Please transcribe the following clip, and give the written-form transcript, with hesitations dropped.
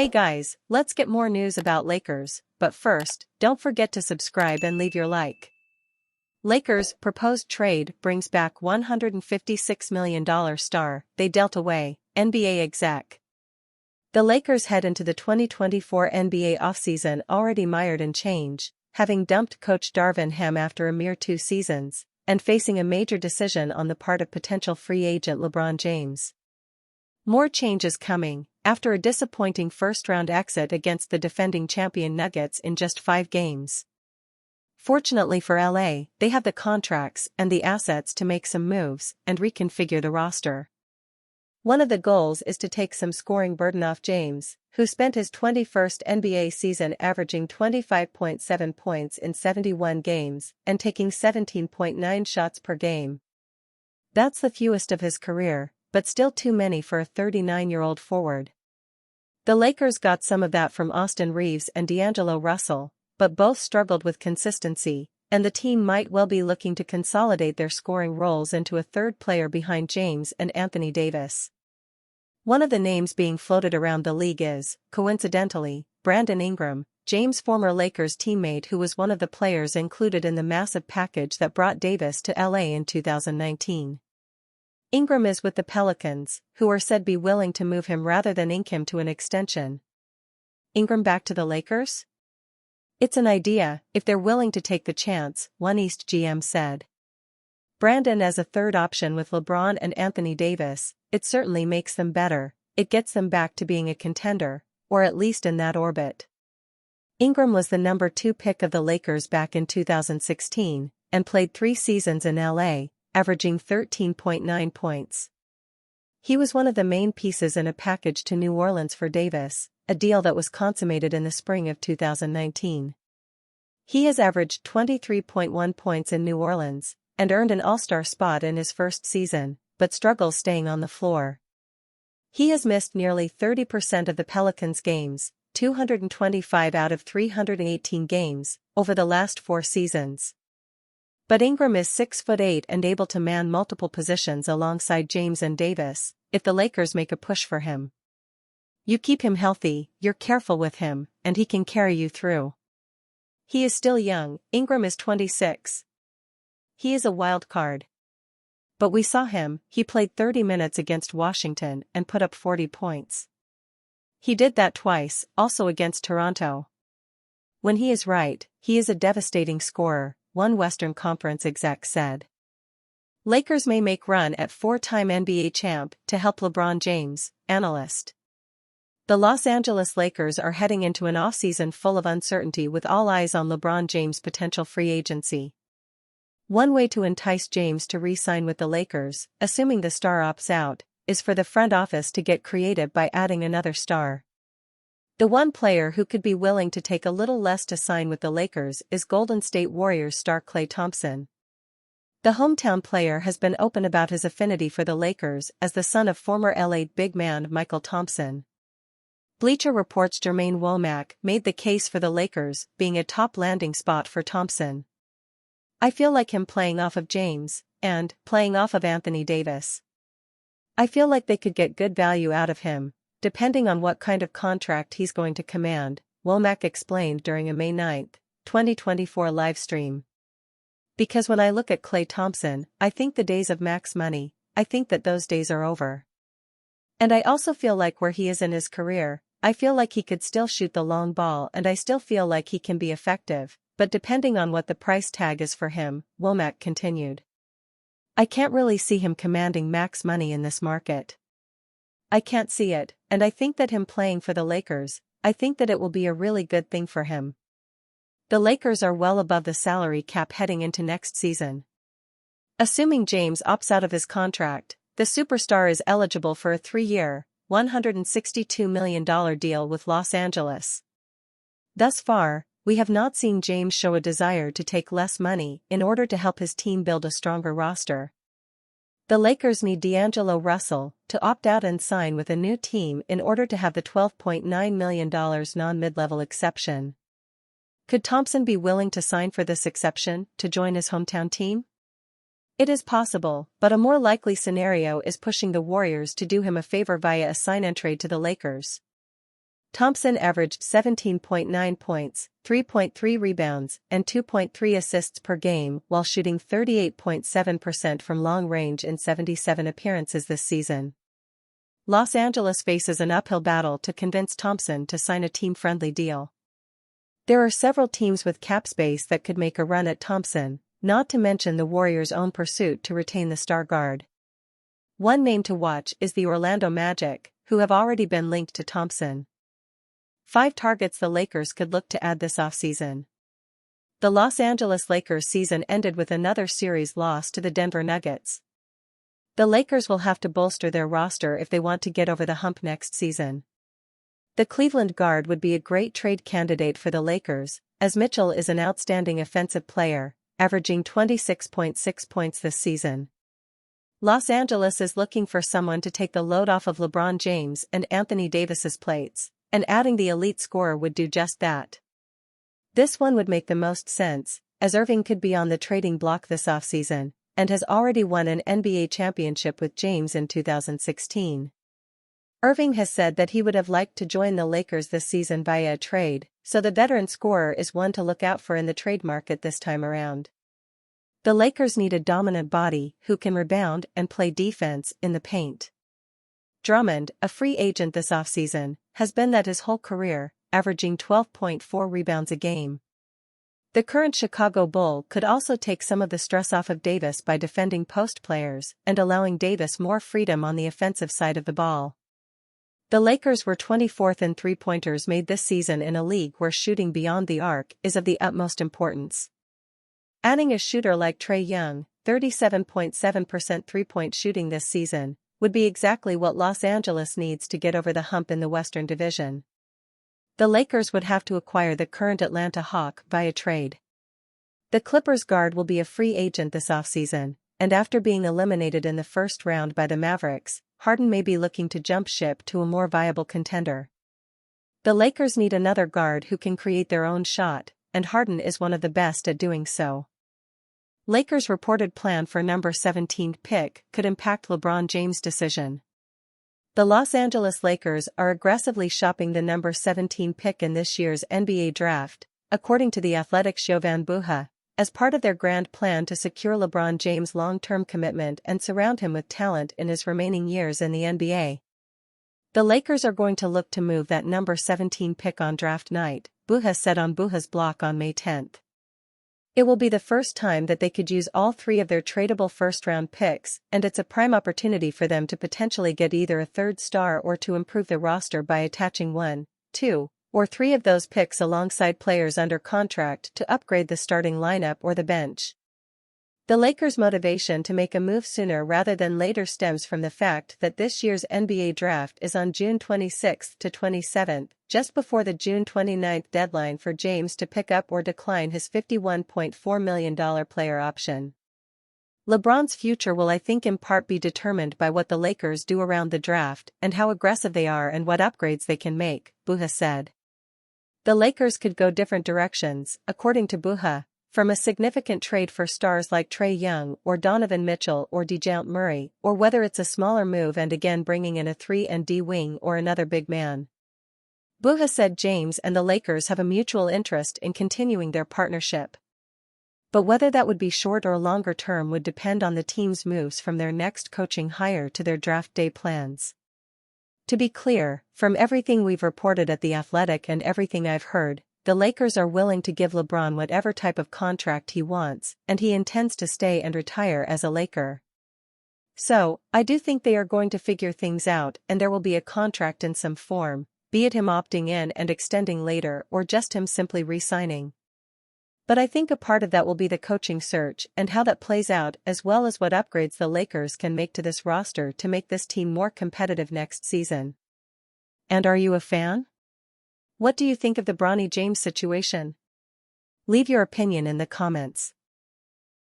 Hey guys, let's get more news about Lakers, but first, don't forget to subscribe and leave your like. Lakers' proposed trade brings back $156 million star they dealt away, NBA exec. The Lakers head into the 2024 NBA offseason already mired in change, having dumped coach Darvin Ham after a mere 2 seasons, and facing a major decision on the part of potential free agent LeBron James. More change is coming, after a disappointing first-round exit against the defending champion Nuggets in just 5 games. Fortunately for LA, they have the contracts and the assets to make some moves and reconfigure the roster. One of the goals is to take some scoring burden off James, who spent his 21st NBA season averaging 25.7 points in 71 games and taking 17.9 shots per game. That's the fewest of his career, but still too many for a 39-year-old forward. The Lakers got some of that from Austin Reeves and D'Angelo Russell, but both struggled with consistency, and the team might well be looking to consolidate their scoring roles into a third player behind James and Anthony Davis. One of the names being floated around the league is, coincidentally, Brandon Ingram, James' former Lakers teammate who was one of the players included in the massive package that brought Davis to LA in 2019. Ingram is with the Pelicans, who are said be willing to move him rather than ink him to an extension. Ingram back to the Lakers? It's an idea, if they're willing to take the chance, one East GM said. Brandon as a third option with LeBron and Anthony Davis, it certainly makes them better, it gets them back to being a contender, or at least in that orbit. Ingram was the number 2 pick of the Lakers back in 2016, and played 3 seasons in LA, averaging 13.9 points. He was one of the main pieces in a package to New Orleans for Davis, a deal that was consummated in the spring of 2019. He has averaged 23.1 points in New Orleans, and earned an All-Star spot in his first season, but struggles staying on the floor. He has missed nearly 30% of the Pelicans' games, 225 out of 318 games, over the last 4 seasons. But Ingram is 6'8" and able to man multiple positions alongside James and Davis, if the Lakers make a push for him. You keep him healthy, you're careful with him, and he can carry you through. He is still young, Ingram is 26. He is a wild card. But we saw him, he played 30 minutes against Washington and put up 40 points. He did that twice, also against Toronto. When he is right, he is a devastating scorer, one Western Conference exec said. Lakers may make run at 4-time NBA champ to help LeBron James, analyst. The Los Angeles Lakers are heading into an offseason full of uncertainty with all eyes on LeBron James' potential free agency. One way to entice James to re-sign with the Lakers, assuming the star opts out, is for the front office to get creative by adding another star. The one player who could be willing to take a little less to sign with the Lakers is Golden State Warriors star Klay Thompson. The hometown player has been open about his affinity for the Lakers as the son of former LA big man Michael Thompson. Bleacher Report's Jermaine Womack made the case for the Lakers being a top landing spot for Thompson. I feel like him playing off of James, and playing off of Anthony Davis. I feel like they could get good value out of him, depending on what kind of contract he's going to command, Womack explained during a May 9, 2024 livestream. Because when I look at Klay Thompson, I think the days of max money, I think that those days are over. And I also feel like where he is in his career, I feel like he could still shoot the long ball and I still feel like he can be effective, but depending on what the price tag is for him, Womack continued. I can't really see him commanding max money in this market. I can't see it, and I think that him playing for the Lakers, I think that it will be a really good thing for him. The Lakers are well above the salary cap heading into next season. Assuming James opts out of his contract, the superstar is eligible for a 3-year, $162 million deal with Los Angeles. Thus far, we have not seen James show a desire to take less money in order to help his team build a stronger roster. The Lakers need D'Angelo Russell to opt out and sign with a new team in order to have the $12.9 million non-mid-level exception. Could Thompson be willing to sign for this exception to join his hometown team? It is possible, but a more likely scenario is pushing the Warriors to do him a favor via a sign-and-trade to the Lakers. Thompson averaged 17.9 points, 3.3 rebounds, and 2.3 assists per game while shooting 38.7% from long range in 77 appearances this season. Los Angeles faces an uphill battle to convince Thompson to sign a team-friendly deal. There are several teams with cap space that could make a run at Thompson, not to mention the Warriors' own pursuit to retain the star guard. One name to watch is the Orlando Magic, who have already been linked to Thompson. 5 targets the Lakers could look to add this offseason. The Los Angeles Lakers season ended with another series loss to the Denver Nuggets. The Lakers will have to bolster their roster if they want to get over the hump next season. The Cleveland guard would be a great trade candidate for the Lakers, as Mitchell is an outstanding offensive player, averaging 26.6 points this season. Los Angeles is looking for someone to take the load off of LeBron James and Anthony Davis's plates, and adding the elite scorer would do just that. This one would make the most sense, as Irving could be on the trading block this offseason, and has already won an NBA championship with James in 2016. Irving has said that he would have liked to join the Lakers this season via a trade, so the veteran scorer is one to look out for in the trade market this time around. The Lakers need a dominant body who can rebound and play defense in the paint. Drummond, a free agent this offseason, has been that his whole career, averaging 12.4 rebounds a game. The current Chicago Bull could also take some of the stress off of Davis by defending post players and allowing Davis more freedom on the offensive side of the ball. The Lakers were 24th in three-pointers made this season in a league where shooting beyond the arc is of the utmost importance. Adding a shooter like Trae Young, 37.7% three-point shooting this season, would be exactly what Los Angeles needs to get over the hump in the Western Division. The Lakers would have to acquire the current Atlanta Hawk via trade. The Clippers guard will be a free agent this offseason, and after being eliminated in the first round by the Mavericks, Harden may be looking to jump ship to a more viable contender. The Lakers need another guard who can create their own shot, and Harden is one of the best at doing so. Lakers' reported plan for number 17 pick could impact LeBron James' decision. The Los Angeles Lakers are aggressively shopping the number 17 pick in this year's NBA draft, according to The Athletic's Jovan Buha, as part of their grand plan to secure LeBron James' long-term commitment and surround him with talent in his remaining years in the NBA. The Lakers are going to look to move that number 17 pick on draft night, Buha said on Buha's block on May 10. It will be the first time that they could use all 3 of their tradable first-round picks, and it's a prime opportunity for them to potentially get either a third star or to improve the roster by attaching 1, 2, or 3 of those picks alongside players under contract to upgrade the starting lineup or the bench. The Lakers' motivation to make a move sooner rather than later stems from the fact that this year's NBA draft is on June 26 to 27, just before the June 29 deadline for James to pick up or decline his $51.4 million player option. LeBron's future will, I think, in part be determined by what the Lakers do around the draft and how aggressive they are and what upgrades they can make, Buha said. The Lakers could go different directions, according to Buha, from a significant trade for stars like Trae Young or Donovan Mitchell or DeJounte Murray, or whether it's a smaller move and again bringing in a 3-and-D wing or another big man. Buha said James and the Lakers have a mutual interest in continuing their partnership. But whether that would be short or longer term would depend on the team's moves from their next coaching hire to their draft day plans. To be clear, from everything we've reported at The Athletic and everything I've heard, the Lakers are willing to give LeBron whatever type of contract he wants, and he intends to stay and retire as a Laker. So, I do think they are going to figure things out and there will be a contract in some form, be it him opting in and extending later or just him simply re-signing. But I think a part of that will be the coaching search and how that plays out, as well as what upgrades the Lakers can make to this roster to make this team more competitive next season. And are you a fan? What do you think of the Bronny James situation? Leave your opinion in the comments.